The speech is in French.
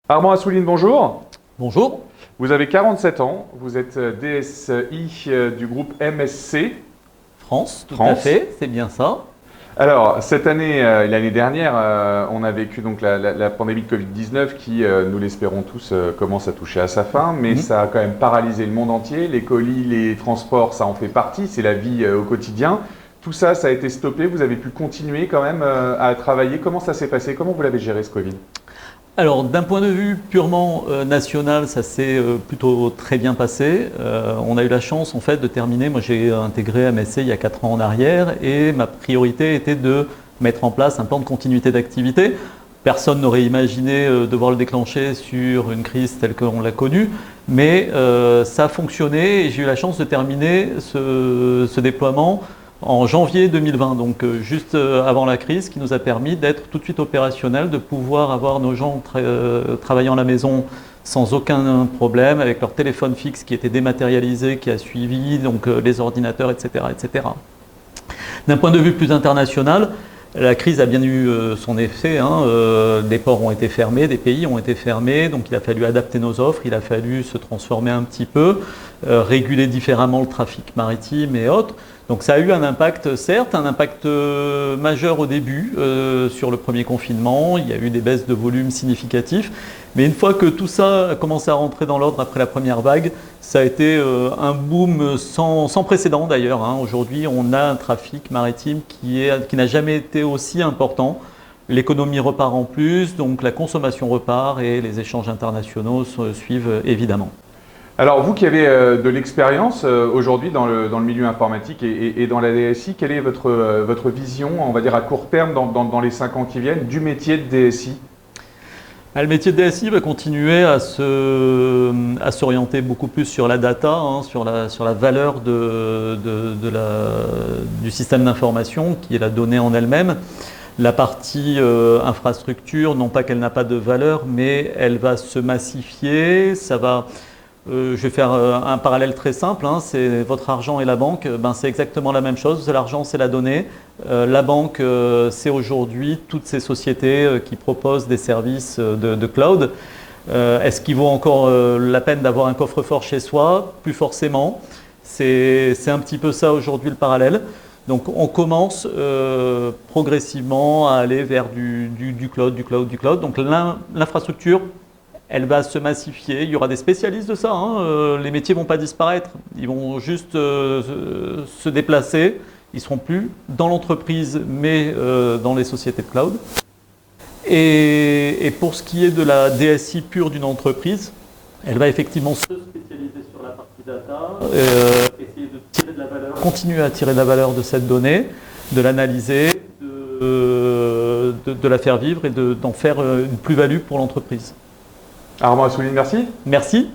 Armand Assouline, bonjour. Bonjour. Vous avez 47 ans, vous êtes DSI du groupe MSC. France, tout à fait, c'est bien ça. Alors, cette année et l'année dernière, on a vécu donc la pandémie de Covid-19 qui, nous l'espérons tous, commence à toucher à sa fin, mais ça a quand même paralysé le monde entier. Les colis, les transports, ça en fait partie, c'est la vie au quotidien. Tout ça, ça a été stoppé, vous avez pu continuer quand même à travailler. Comment ça s'est passé? Comment vous l'avez géré ce Covid? Alors, d'un point de vue purement national, ça s'est plutôt très bien passé. On a eu la chance en fait de terminer. Moi, j'ai intégré MSC il y a 4 ans en arrière et ma priorité était de mettre en place un plan de continuité d'activité. Personne n'aurait imaginé devoir le déclencher sur une crise telle qu'on l'a connue, mais ça a fonctionné et j'ai eu la chance de terminer ce déploiement en janvier 2020, donc juste avant la crise, qui nous a permis d'être tout de suite opérationnel, de pouvoir avoir nos gens travaillant à la maison sans aucun problème, avec leur téléphone fixe qui était dématérialisé, qui a suivi, donc les ordinateurs, etc., etc. D'un point de vue plus international, la crise a bien eu son effet, des ports ont été fermés, des pays ont été fermés, donc il a fallu adapter nos offres, il a fallu se transformer un petit peu, réguler différemment le trafic maritime et autres. Donc ça a eu un impact, certes, un impact majeur au début sur le premier confinement, il y a eu des baisses de volume significatifs, mais une fois que tout ça a commencé à rentrer dans l'ordre après la première vague, ça a été un boom sans précédent d'ailleurs. Aujourd'hui, on a un trafic maritime qui n'a jamais été aussi important. L'économie repart en plus, donc la consommation repart et les échanges internationaux suivent évidemment. Alors, vous qui avez de l'expérience aujourd'hui dans le milieu informatique et dans la DSI, quelle est votre vision, on va dire à court terme, dans les 5 ans qui viennent, du métier de DSI? Le métier de DSI va continuer à s'orienter beaucoup plus sur la data, sur la valeur du système d'information, qui est la donnée en elle-même. La partie infrastructure, non pas qu'elle n'a pas de valeur, mais elle va se massifier. Je vais faire un parallèle très simple, c'est votre argent et la banque, c'est exactement la même chose. L'argent, c'est la donnée. La banque, c'est aujourd'hui toutes ces sociétés qui proposent des services de cloud. Est-ce qu'il vaut encore la peine d'avoir un coffre-fort chez soi? Plus forcément. C'est un petit peu ça aujourd'hui le parallèle. Donc on commence progressivement à aller vers du cloud. Donc l'infrastructure, elle va se massifier, il y aura des spécialistes de ça, les métiers ne vont pas disparaître, ils vont juste se déplacer, ils ne seront plus dans l'entreprise mais dans les sociétés de cloud. Et pour ce qui est de la DSI pure d'une entreprise, elle va effectivement se spécialiser sur la partie data, essayer de tirer de la valeur, continuer à tirer de la valeur de cette donnée, de l'analyser, de la faire vivre et d'en faire une plus-value pour l'entreprise. Armand Assouline, merci. Merci.